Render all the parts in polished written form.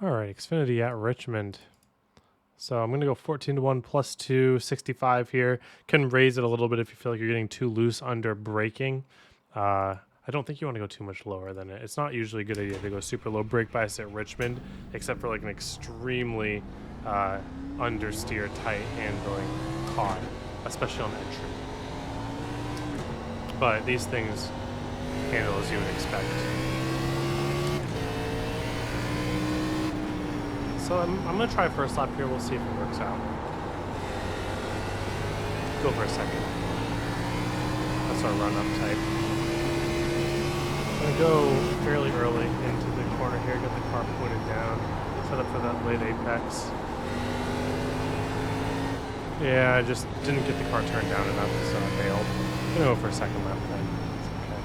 All right, Xfinity at Richmond. So I'm going to go 14-1 plus 2, 65 here. Can raise it a little bit if you feel like you're getting too loose under braking. I don't think you want to go too much lower than it. It's not usually a good idea to go super low brake bias at Richmond, except for like an extremely understeer, tight handling car, especially on entry. But these things handle as you would expect. So I'm going to try first lap here. We'll see if it works out. Go for a second. That's our run-up type. I'm going to go fairly early into the corner here, get the car pointed down, set up for that late apex. Yeah, I just didn't get the car turned down enough, so I bailed. I'm going to go for a second lap then. It's okay.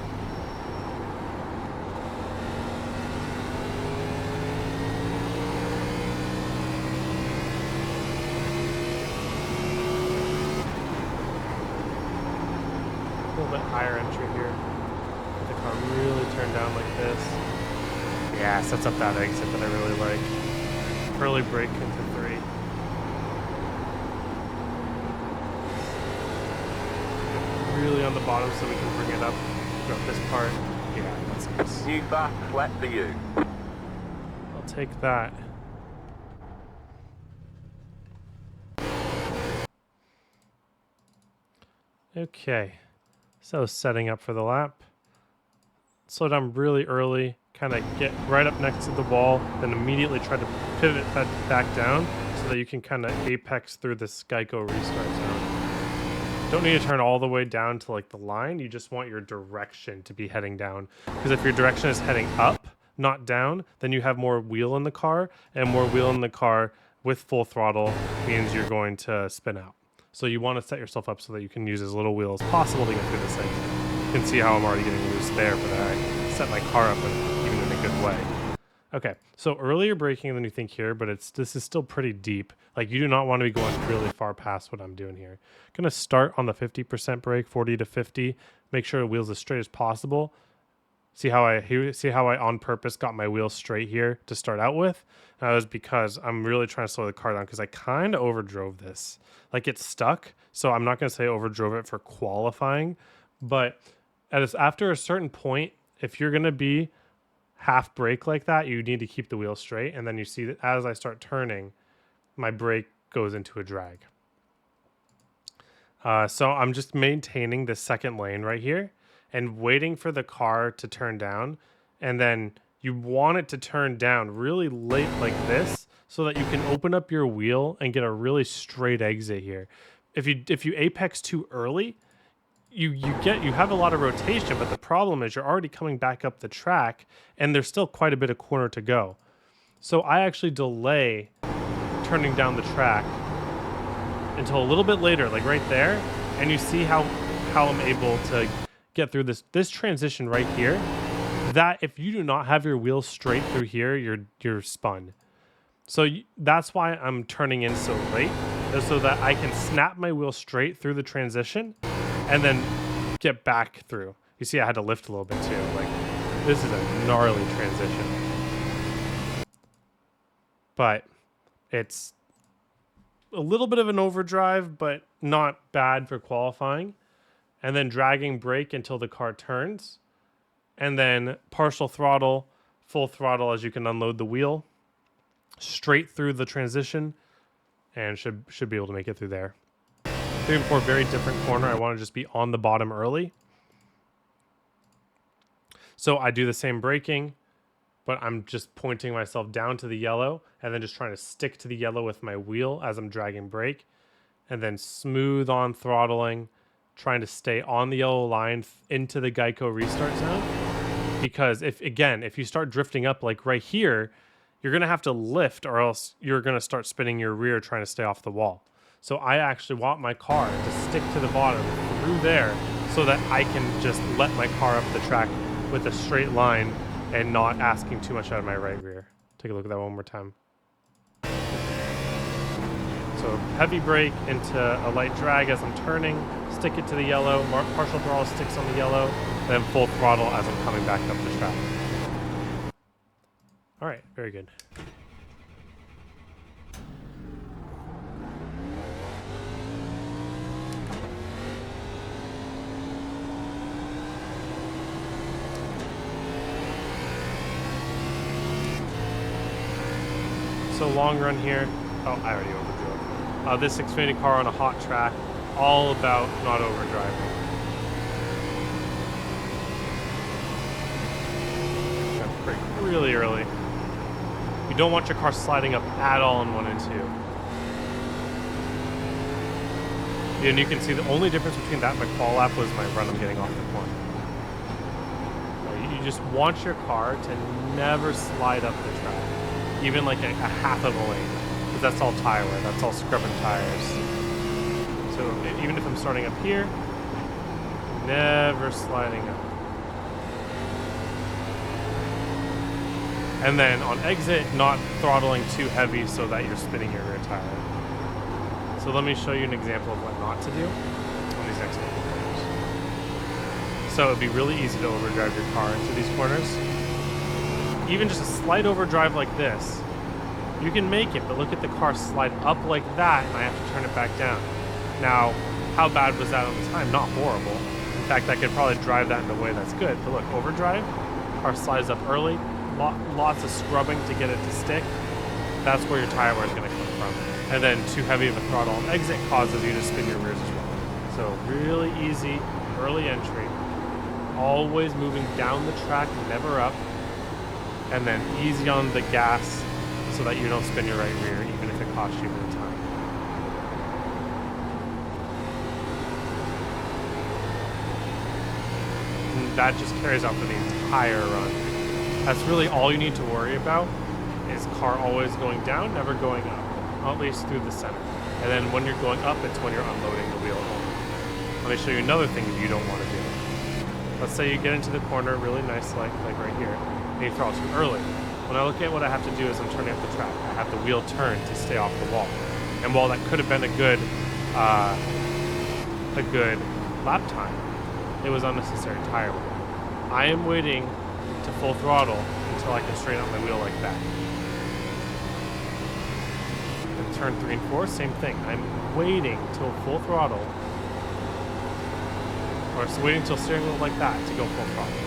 A little bit higher entry here. Get the car really turned down like this. Yeah, sets up that exit that I really like. Early brake into 3. Really on the bottom so we can bring it up throughout this part. Yeah, that's nice. New back flat for you. I'll take that. Okay, so setting up for the lap. Slow down really early, kind of get right up next to the wall, then immediately try to pivot that back down so that you can kind of apex through this Geico restart zone. Don't need to turn all the way down to like the line. You just want your direction to be heading down. Because if your direction is heading up, not down, then you have more wheel in the car, and more wheel in the car with full throttle means you're going to spin out. So you want to set yourself up so that you can use as little wheel as possible to get through this thing. You can see how I'm already getting loose there, but I set my car up even in a good way. Okay, so earlier braking than you think here, but this is still pretty deep. Like, you do not want to be going really far past what I'm doing here. Going to start on the 50% brake, 40 to 50. Make sure the wheel's as straight as possible. See how I on purpose got my wheels straight here to start out with? That was because I'm really trying to slow the car down because I kind of overdrove this. Like, it's stuck, so I'm not going to say overdrove it for qualifying, but after a certain point, if you're going to be half brake like that, you need to keep the wheel straight, and then you see that as I start turning, my brake goes into a drag. So I'm just maintaining the second lane right here and waiting for the car to turn down, and then you want it to turn down really late like this so that you can open up your wheel and get a really straight exit here. If you apex too early, you have a lot of rotation, but the problem is you're already coming back up the track and there's still quite a bit of corner to go. So I actually delay turning down the track until a little bit later, like right there, and you see how I'm able to get through this transition right here. That if you do not have your wheels straight through here, you're spun. So that's why I'm turning in so late, is so that I can snap my wheel straight through the transition and then get back through. You see I had to lift a little bit too. Like, this is a gnarly transition. But it's a little bit of an overdrive, but not bad for qualifying. And then dragging brake until the car turns. And then partial throttle, full throttle as you can unload the wheel. Straight through the transition. And should be able to make it through there. 3 and 4, very different corner. I want to just be on the bottom early. So I do the same braking, but I'm just pointing myself down to the yellow and then just trying to stick to the yellow with my wheel as I'm dragging brake. And then smooth on throttling, trying to stay on the yellow line into the Geico restart zone. Because if you start drifting up like right here, you're going to have to lift or else you're going to start spinning your rear trying to stay off the wall. So I actually want my car to stick to the bottom through there so that I can just let my car up the track with a straight line and not asking too much out of my right rear. Take a look at that one more time. So heavy brake into a light drag as I'm turning, stick it to the yellow, partial throttle sticks on the yellow, then full throttle as I'm coming back up the track. All right, very good. So long run here. Oh, I already overdrove. This Xfinity car on a hot track, all about not overdriving. Got brake really early. You don't want your car sliding up at all in 1 and 2. And you can see the only difference between that and my qual lap was my run. I'm getting off the corner. You just want your car to never slide up the track, even like a half of a lane, because that's all tire wear. That's all scrubbing tires. So even if I'm starting up here, never sliding up. And then on exit, not throttling too heavy so that you're spinning your rear tire. So let me show you an example of what not to do on these next couple corners. So it'd be really easy to overdrive your car into these corners. Even just a slight overdrive like this, you can make it, but look at the car slide up like that and I have to turn it back down. Now, how bad was that on the time? Not horrible. In fact, I could probably drive that in a way that's good. But look, overdrive, car slides up early, lots of scrubbing to get it to stick. That's where your tire wear is going to come from. And then too heavy of a throttle on exit causes you to spin your rears as well. So really easy, early entry. Always moving down the track, never up. And then easy on the gas so that you don't spin your right rear, even if it costs you more time. And that just carries out for the entire run. That's really all you need to worry about, is car always going down, never going up, at least through the center. And then when you're going up, it's when you're unloading the wheel only. Let me show you another thing you don't want to do. Let's say you get into the corner really nice, like right here, and you throttle too early. When I look at what I have to do is I'm turning up the track. I have the wheel turn to stay off the wall. And while that could have been a good lap time, it was unnecessary tire wear. I am waiting to full throttle until I can straighten out my wheel like that. And turn 3 and 4, same thing. I'm waiting till full throttle, or waiting till steering wheel like that to go full throttle.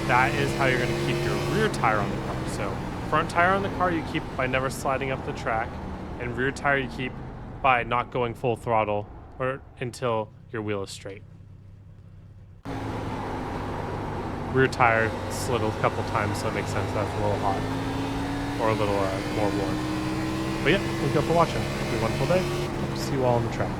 That is how you're going to keep your rear tire on the car. So front tire on the car you keep by never sliding up the track, and rear tire you keep by not going full throttle or until your wheel is straight. Rear tire slid a couple times, so it makes sense that's a little hot or a little more warm. But yeah, thank you all for watching. Have a wonderful day. Hope to see you all on the track.